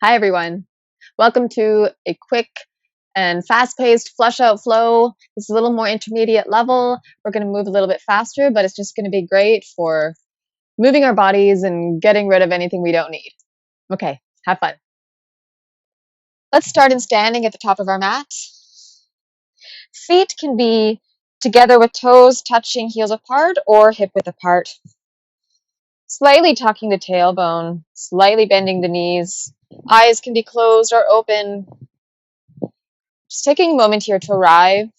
Hi, everyone. Welcome to a quick and fast-paced flush-out flow. This is a little more intermediate level. We're going to move a little bit faster, but it's just going to be great for moving our bodies and getting rid of anything we don't need. Okay, have fun. Let's start in standing at the top of our mat. Feet can be together with toes touching heels apart or hip width apart. Slightly tucking the tailbone, slightly bending the knees. Eyes can be closed or open. Just taking a moment here to arrive.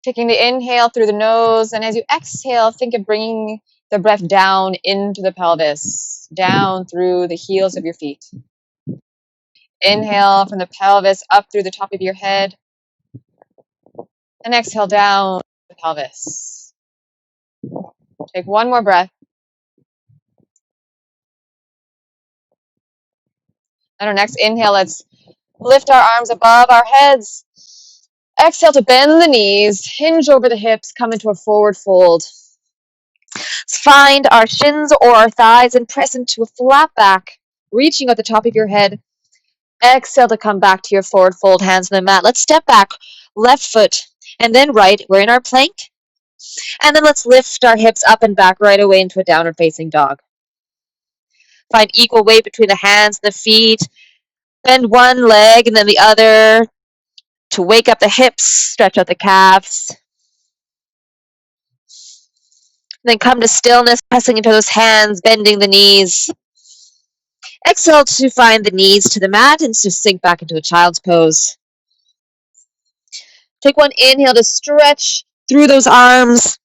Taking the inhale through the nose, and as you exhale, think of bringing the breath down into the pelvis, down through the heels of your feet. Inhale from the pelvis up through the top of your head, and exhale down the pelvis. Take one more breath. On our next inhale, let's lift our arms above our heads. Exhale to bend the knees, hinge over the hips, come into a forward fold. Find our shins or our thighs and press into a flat back, reaching at the top of your head. Exhale to come back to your forward fold, hands on the mat. Let's step back, left foot, and then right. We're in our plank. And then let's lift our hips up and back right away into a downward facing dog. Find equal weight between the hands and the feet. Bend one leg and then the other to wake up the hips, stretch out the calves. Then come to stillness, pressing into those hands, bending the knees. Exhale to find the knees to the mat and to sink back into a child's pose. Take one inhale to stretch through those arms.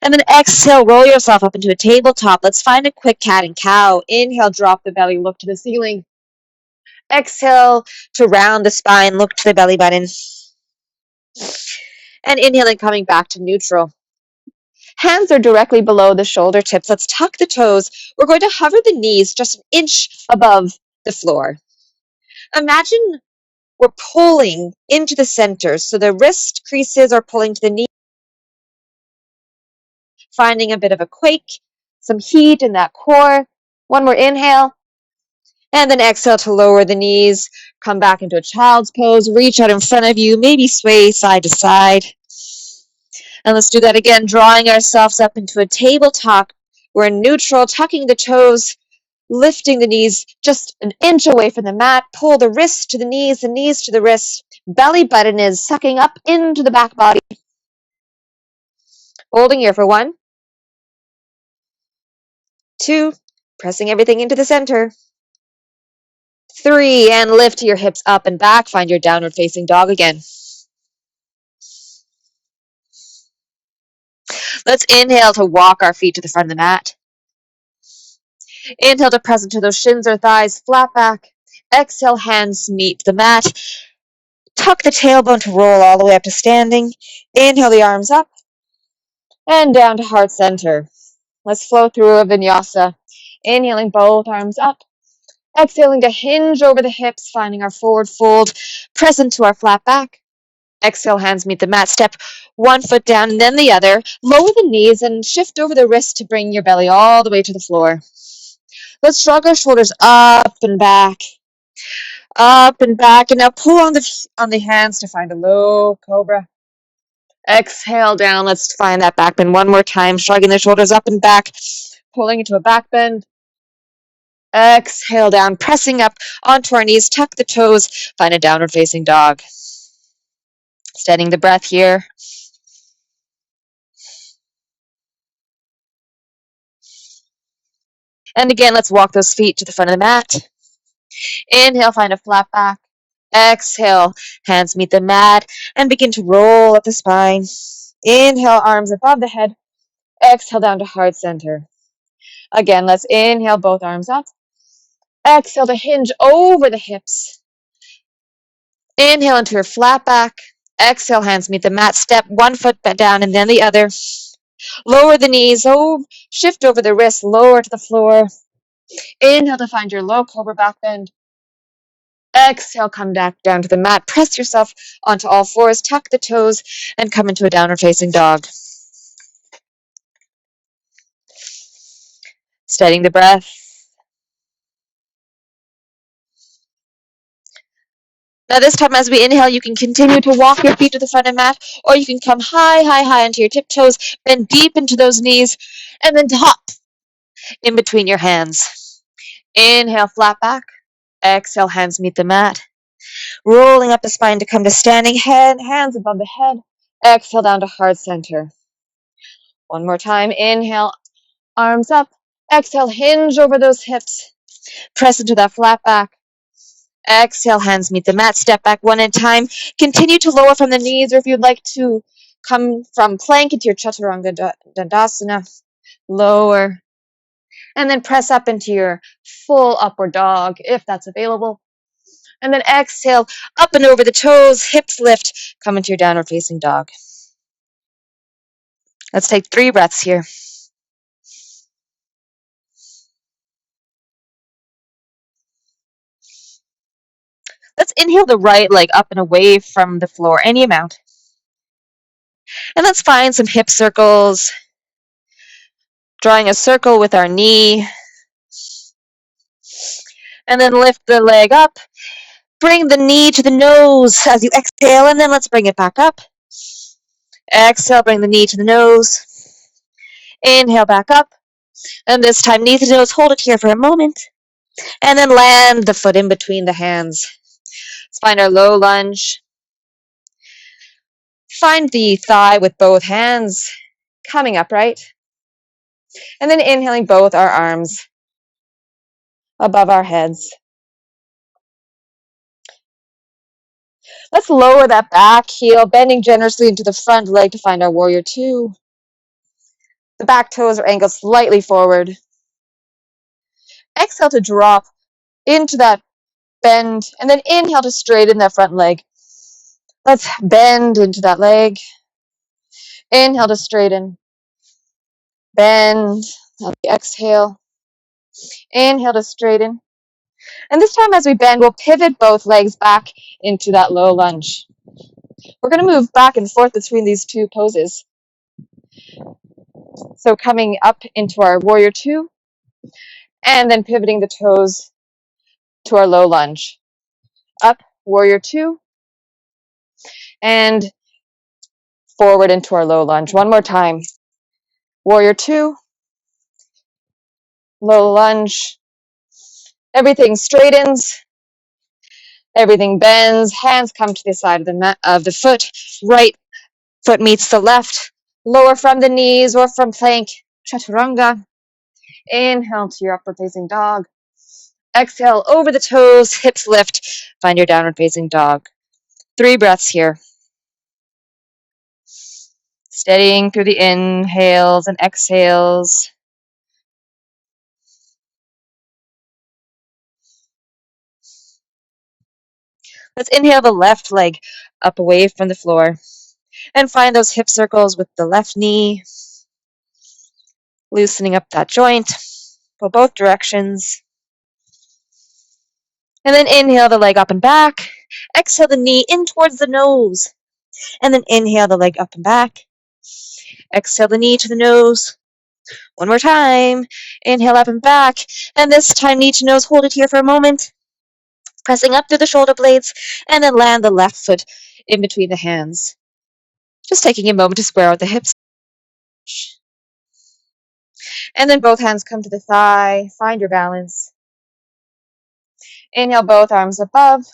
And then exhale, roll yourself up into a tabletop. Let's find a quick cat and cow. Inhale, drop the belly, look to the ceiling. Exhale to round the spine, look to the belly button. And inhaling, coming back to neutral. Hands are directly below the shoulder tips. Let's tuck the toes. We're going to hover the knees just an inch above the floor. Imagine we're pulling into the center. So the wrist creases are pulling to the knee. Finding a bit of a quake, some heat in that core. One more inhale. And then exhale to lower the knees. Come back into a child's pose. Reach out in front of you. Maybe sway side to side. And let's do that again, drawing ourselves up into a tabletop. We're in neutral, tucking the toes, lifting the knees just an inch away from the mat. Pull the wrists to the knees to the wrists. Belly button is sucking up into the back body. Holding here for 1, 2, pressing everything into the center. 3, and lift your hips up and back. Find your downward facing dog again. Let's inhale to walk our feet to the front of the mat. Inhale to press into those shins or thighs, flat back. Exhale, hands meet the mat. Tuck the tailbone to roll all the way up to standing. Inhale the arms up and down to heart center. Let's flow through a vinyasa. Inhaling both arms up. Exhaling to hinge over the hips, finding our forward fold. Press into our flat back. Exhale, hands meet the mat. Step one foot down and then the other. Lower the knees and shift over the wrist to bring your belly all the way to the floor. Let's shrug our shoulders up and back. Up and back. And now pull on the hands to find a low cobra. Exhale down. Let's find that back bend one more time. Shrugging the shoulders up and back. Pulling into a back bend. Exhale down. Pressing up onto our knees. Tuck the toes. Find a downward facing dog. Steadying the breath here. And again, let's walk those feet to the front of the mat. Inhale, find a flat back. Exhale, hands meet the mat and begin to roll up the spine. Inhale, arms above the head. Exhale down to heart center. Again, let's inhale, both arms up. Exhale to hinge over the hips. Inhale into your flat back. Exhale, hands meet the mat. Step one foot down and then the other. Lower the knees, shift over the wrists, lower to the floor. Inhale to find your low cobra back bend. Exhale, come back down to the mat. Press yourself onto all fours, tuck the toes, and come into a downward facing dog. Steadying the breath. Now this time as we inhale, you can continue to walk your feet to the front of the mat, or you can come high, high, high onto your tiptoes, bend deep into those knees, and then hop in between your hands. Inhale, flat back. Exhale, hands meet the mat. Rolling up the spine to come to standing, hands above the head. Exhale down to heart center. One more time. Inhale, arms up. Exhale, hinge over those hips. Press into that flat back. Exhale, hands meet the mat. Step back one at a time. Continue to lower from the knees, or if you'd like to come from plank into your chaturanga dandasana, lower. And then press up into your full upward dog, if that's available. And then exhale, up and over the toes, hips lift, come into your downward facing dog. Let's take 3 breaths here. Let's inhale the right leg up and away from the floor, any amount. And let's find some hip circles, drawing a circle with our knee. And then lift the leg up. Bring the knee to the nose as you exhale, and then let's bring it back up. Exhale, bring the knee to the nose. Inhale, back up. And this time, knee to the nose, hold it here for a moment. And then land the foot in between the hands. Let's find our low lunge. Find the thigh with both hands coming upright. And then inhaling both our arms above our heads. Let's lower that back heel, bending generously into the front leg to find our warrior 2. The back toes are angled slightly forward. Exhale to drop into that bend, and then inhale to straighten that front leg. Let's bend into that leg. Inhale to straighten. Bend. On the exhale. Inhale to straighten. And this time as we bend, we'll pivot both legs back into that low lunge. We're going to move back and forth between these 2 poses. So coming up into our warrior 2, and then pivoting the toes to our low lunge. Up, warrior 2, and forward into our low lunge. One more time. Warrior 2, low lunge. Everything straightens. Everything bends. Hands come to the side of the foot. Right foot meets the left. Lower from the knees or from plank. Chaturanga. Inhale to your upward facing dog. Exhale over the toes. Hips lift. Find your downward facing dog. 3 breaths here. Steadying through the inhales and exhales. Let's inhale the left leg up away from the floor. And find those hip circles with the left knee. Loosening up that joint. Go both directions. And then inhale the leg up and back. Exhale the knee in towards the nose. And then inhale the leg up and back. Exhale the knee to the nose. One more time. Inhale up and back. And this time knee to nose. Hold it here for a moment. Pressing up through the shoulder blades. And then land the left foot in between the hands. Just taking a moment to square out the hips. And then both hands come to the thigh. Find your balance. Inhale both arms above.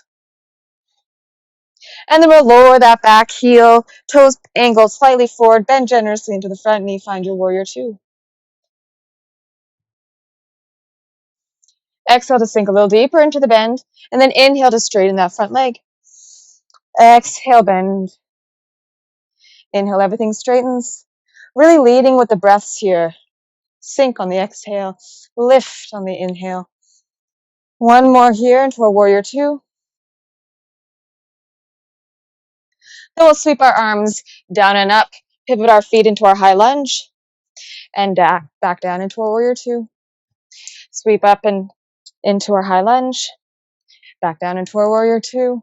And then we'll lower that back heel, toes angled slightly forward, bend generously into the front knee, find your warrior 2. Exhale to sink a little deeper into the bend, and then inhale to straighten that front leg. Exhale, bend. Inhale, everything straightens. Really leading with the breaths here. Sink on the exhale, lift on the inhale. One more here into our warrior 2. Then we'll sweep our arms down and up, pivot our feet into our high lunge, and back down into our warrior 2. Sweep up and into our high lunge, back down into our warrior 2.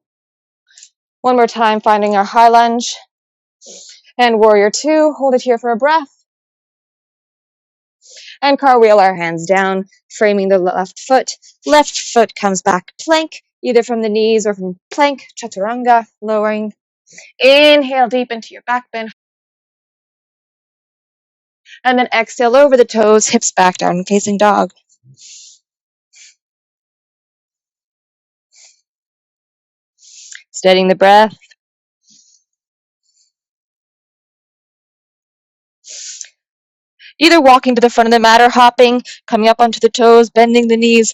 One more time, finding our high lunge, and warrior 2. Hold it here for a breath. And cartwheel our hands down, framing the left foot. Left foot comes back plank, either from the knees or from plank, chaturanga, lowering. Inhale deep into your back bend. And then exhale over the toes, hips back down, facing dog. Steadying the breath. Either walking to the front of the mat or hopping, coming up onto the toes, bending the knees.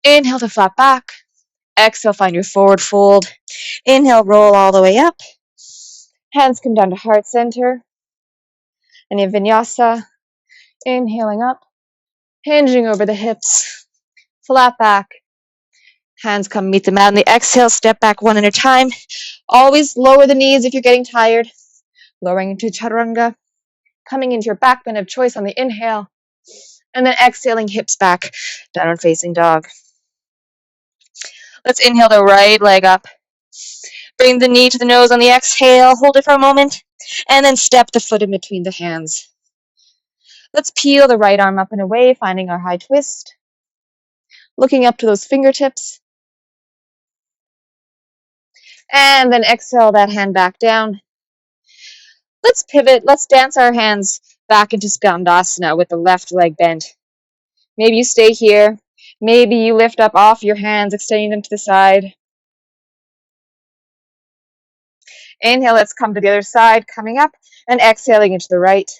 Inhale to flat back. Exhale, find your forward fold. Inhale, roll all the way up. Hands come down to heart center. And in Vinyasa, inhaling up, hinging over the hips, flat back. Hands come meet the mat on the exhale, step back one at a time. Always lower the knees if you're getting tired. Lowering into chaturanga, coming into your back bend of choice on the inhale, and then exhaling, hips back, downward facing dog. Let's inhale the right leg up. Bring the knee to the nose on the exhale, hold it for a moment, and then step the foot in between the hands. Let's peel the right arm up and away, finding our high twist. Looking up to those fingertips. And then exhale that hand back down. Let's pivot. Let's dance our hands back into Skandasana with the left leg bent. Maybe you stay here. Maybe you lift up off your hands, extending them to the side. Inhale, let's come to the other side, coming up, and exhaling into the right.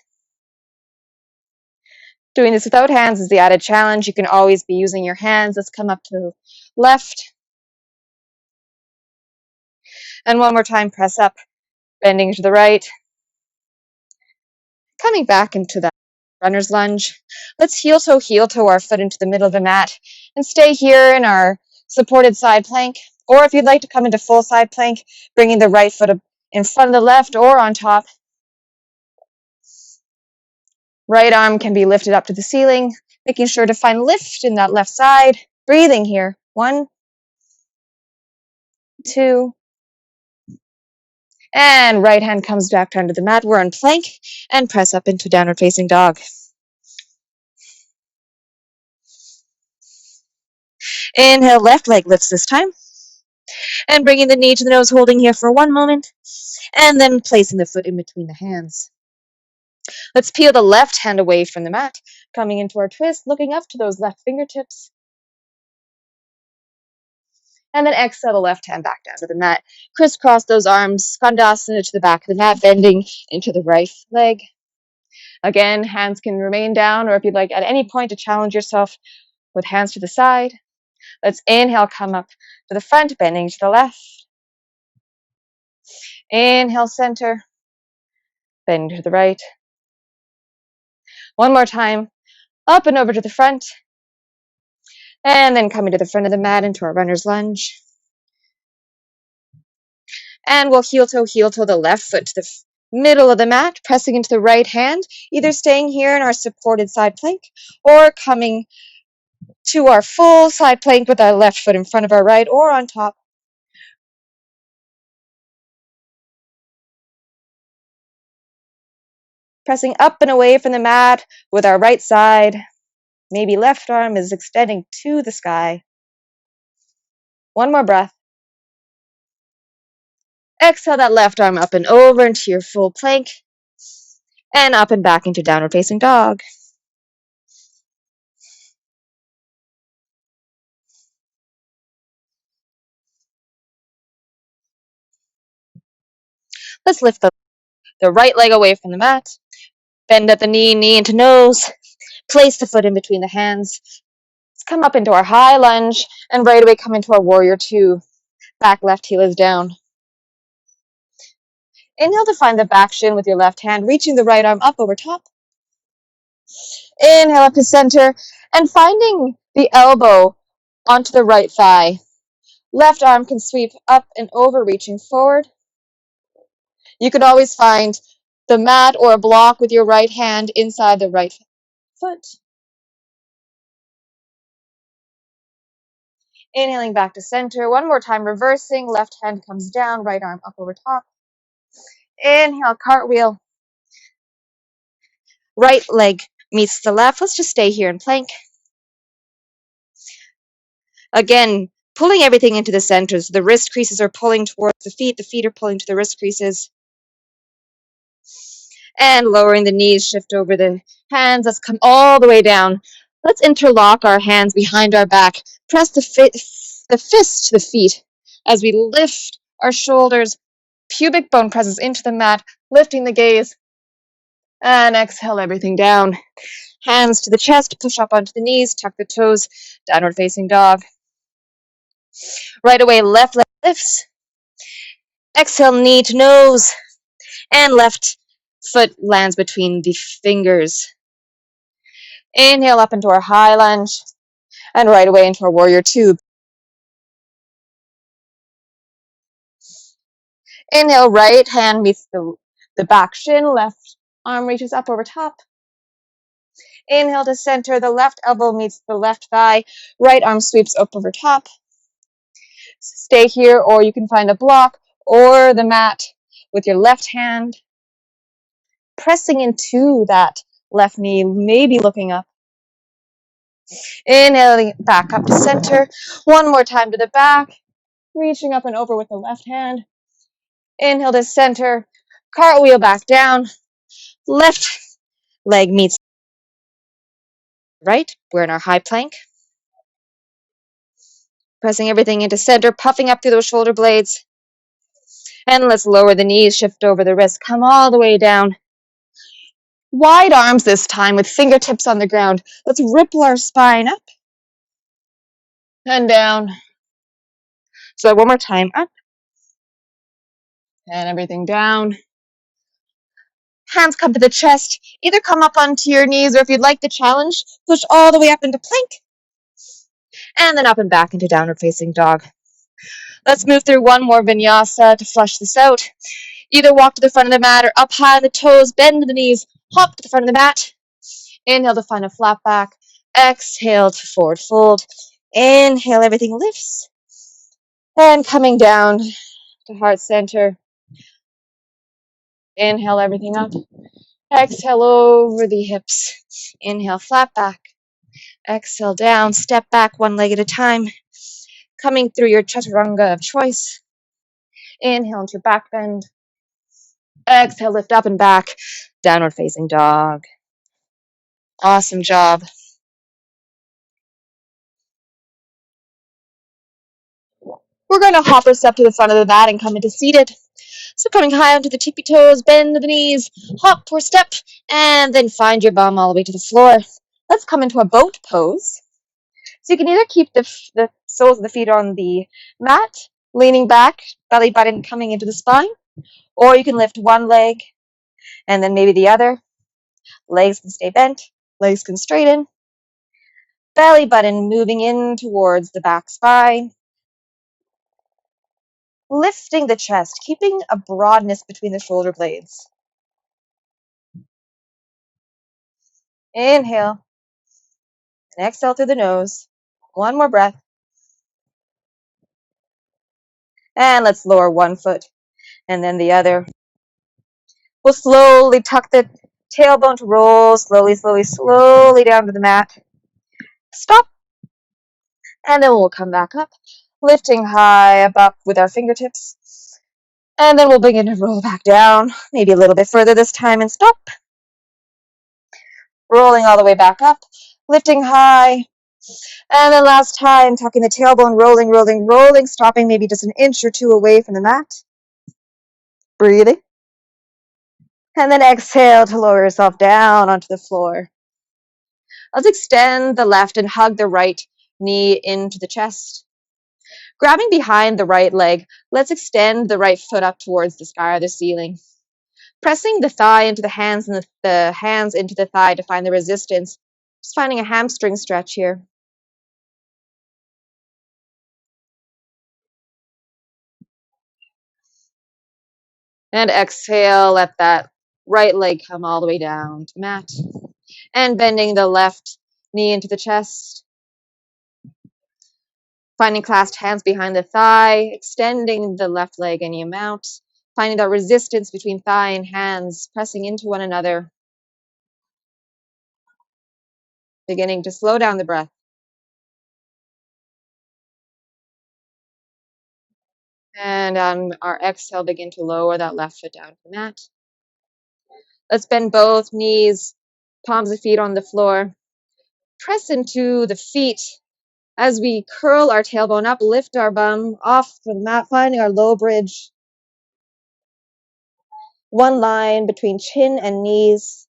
Doing this without hands is the added challenge. You can always be using your hands. Let's come up to the left. And one more time, press up, bending to the right. Coming back into that runner's lunge. Let's heel toe our foot into the middle of the mat and stay here in our supported side plank. Or if you'd like to come into full side plank, bringing the right foot up in front of the left or on top. Right arm can be lifted up to the ceiling, making sure to find lift in that left side. Breathing here. 1, 2, and right hand comes back under the mat. We're on plank and press up into downward facing dog. Inhale, left leg lifts this time. And bringing the knee to the nose, holding here for 1 moment. And then placing the foot in between the hands. Let's peel the left hand away from the mat, coming into our twist, looking up to those left fingertips. And then exhale the left hand back down to the mat. Crisscross those arms, Skandasana to the back of the mat, bending into the right leg. Again, hands can remain down, or if you'd like at any point to challenge yourself with hands to the side. Let's inhale, come up to the front, bending to the left. Inhale, center, bend to the right. One more time, up and over to the front. And then coming to the front of the mat into our runner's lunge. And we'll heel toe the left foot to the middle of the mat, pressing into the right hand, either staying here in our supported side plank or coming to our full side plank with our left foot in front of our right or on top. Pressing up and away from the mat with our right side. Maybe left arm is extending to the sky. One more breath. Exhale that left arm up and over into your full plank. And up and back into downward facing dog. Let's lift the right leg away from the mat. Bend at the knee, knee into nose. Place the foot in between the hands. Let's come up into our high lunge and right away come into our warrior 2. Back left heel is down. Inhale to find the back shin with your left hand, reaching the right arm up over top. Inhale up to center and finding the elbow onto the right thigh. Left arm can sweep up and over, reaching forward. You can always find the mat or a block with your right hand inside the right foot. Inhaling back to center. One more time, reversing. Left hand comes down, right arm up over top. Inhale, cartwheel. Right leg meets the left. Let's just stay here in plank. Again, pulling everything into the center. So the wrist creases are pulling towards the feet are pulling to the wrist creases. And lowering the knees, shift over the hands. Let's come all the way down. Let's interlock our hands behind our back. Press the fist to the feet as we lift our shoulders. Pubic bone presses into the mat, lifting the gaze. And exhale everything down. Hands to the chest, push up onto the knees, tuck the toes, downward facing dog. Right away, left leg lifts. Exhale, knee to nose. And left foot lands between the fingers. Inhale up into our high lunge. And right away into our warrior two. Inhale, right hand meets the back shin, left arm reaches up over top. Inhale to center, the left elbow meets the left thigh, right arm sweeps up over top. Stay here, or you can find a block or the mat with your left hand pressing into that left knee, maybe looking up. Inhaling back up to center. One more time to the back, reaching up and over with the left hand. Inhale to center, cartwheel back down. Left leg meets right. We're in our high plank. Pressing everything into center, puffing up through those shoulder blades. And let's lower the knees, shift over the wrists, come all the way down. Wide arms this time with fingertips on the ground. Let's ripple our spine up and down. So one more time, up and everything down. Hands come to the chest. Either come up onto your knees, or if you'd like the challenge, push all the way up into plank. And then up and back into downward facing dog. Let's move through one more vinyasa to flush this out. Either walk to the front of the mat or up high on the toes, bend the knees, hop to the front of the mat. Inhale to find a flat back. Exhale to forward fold. Inhale, everything lifts. And coming down to heart center. Inhale, everything up. Exhale over the hips. Inhale, flat back. Exhale down, step back one leg at a time. Coming through your chaturanga of choice. Inhale into your back bend. Exhale, lift up and back. Downward facing dog. Awesome job. We're going to hop or step to the front of the mat and come into seated. So coming high onto the tippy toes, bend the knees, hop or step, and then find your bum all the way to the floor. Let's come into a boat pose. So you can either keep the soles of the feet on the mat, leaning back, belly button coming into the spine, or you can lift one leg and then maybe the other. Legs can stay bent, legs can straighten. Belly button moving in towards the back spine. Lifting the chest, keeping a broadness between the shoulder blades. Inhale and exhale through the nose. One more breath. And let's lower one foot and then the other. We'll slowly tuck the tailbone to roll, slowly, slowly, slowly down to the mat. Stop. And then we'll come back up, lifting high up with our fingertips. And then we'll begin to roll back down, maybe a little bit further this time, and stop. Rolling all the way back up, lifting high. And then last time, tucking the tailbone, rolling, rolling, rolling, stopping maybe just an inch or two away from the mat. Breathing. And then exhale to lower yourself down onto the floor. Let's extend the left and hug the right knee into the chest. Grabbing behind the right leg, let's extend the right foot up towards the sky or the ceiling. Pressing the thigh into the hands and the hands into the thigh to find the resistance. Just finding a hamstring stretch here. And exhale, let that right leg come all the way down to mat. And bending the left knee into the chest. Finding clasped hands behind the thigh, extending the left leg any amount. Finding that resistance between thigh and hands, pressing into one another. Beginning to slow down the breath. And on our exhale, begin to lower that left foot down to the mat. Let's bend both knees, palms of feet on the floor. Press into the feet as we curl our tailbone up, lift our bum off the mat, finding our low bridge. One line between chin and knees.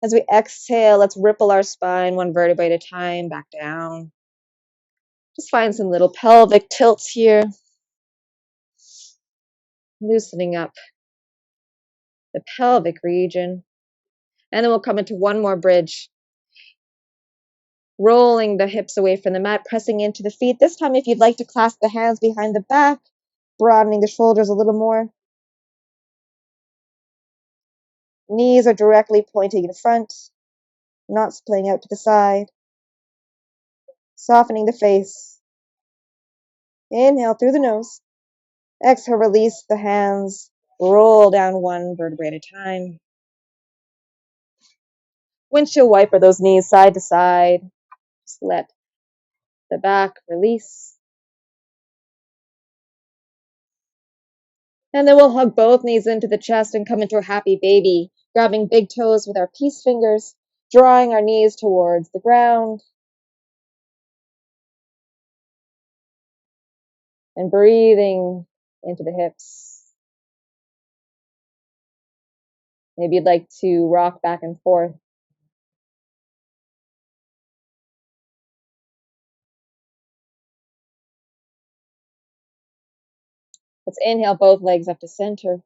As we exhale, let's ripple our spine one vertebrae at a time, back down. Just find some little pelvic tilts here. Loosening up the pelvic region. And then we'll come into one more bridge. Rolling the hips away from the mat, pressing into the feet. This time, if you'd like to clasp the hands behind the back, broadening the shoulders a little more. Knees are directly pointing in front, not splaying out to the side. Softening the face. Inhale through the nose. Exhale, release the hands. Roll down one vertebrae at a time. Windshield wiper those knees side to side. Just let the back release. And then we'll hug both knees into the chest and come into a happy baby, grabbing big toes with our peace fingers, drawing our knees towards the ground. And breathing into the hips. Maybe you'd like to rock back and forth. Let's inhale both legs up to center.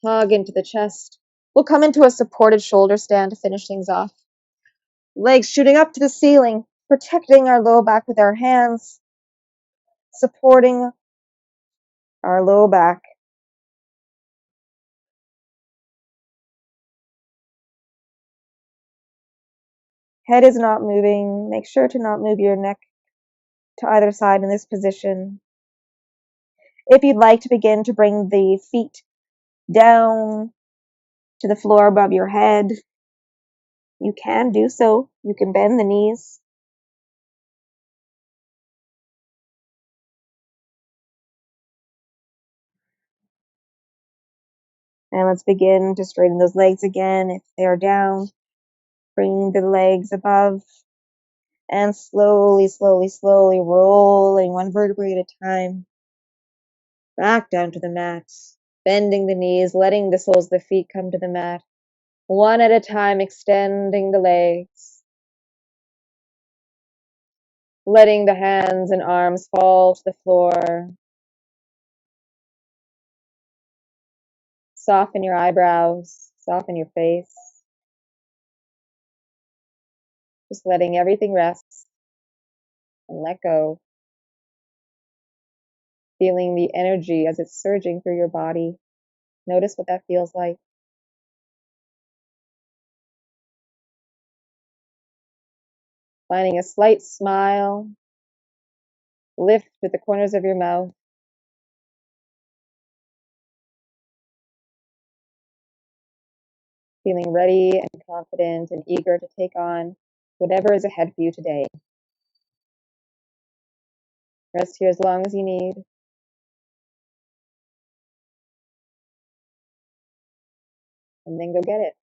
Hug into the chest. We'll come into a supported shoulder stand to finish things off. Legs shooting up to the ceiling, protecting our low back with our hands, supporting our low back. Head is not moving. Make sure to not move your neck to either side in this position. If you'd like to begin to bring the feet down to the floor above your head, you can do so. You can bend the knees. And let's begin to straighten those legs again if they are down. Bringing the legs above. And slowly, slowly, slowly rolling one vertebrae at a time. Back down to the mat. Bending the knees, letting the soles of the feet come to the mat. One at a time, extending the legs. Letting the hands and arms fall to the floor. Soften your eyebrows. Soften your face. Just letting everything rest and let go. Feeling the energy as it's surging through your body. Notice what that feels like. Finding a slight smile. Lift with the corners of your mouth. Feeling ready and confident and eager to take on whatever is ahead for you today. Rest here as long as you need. And then go get it.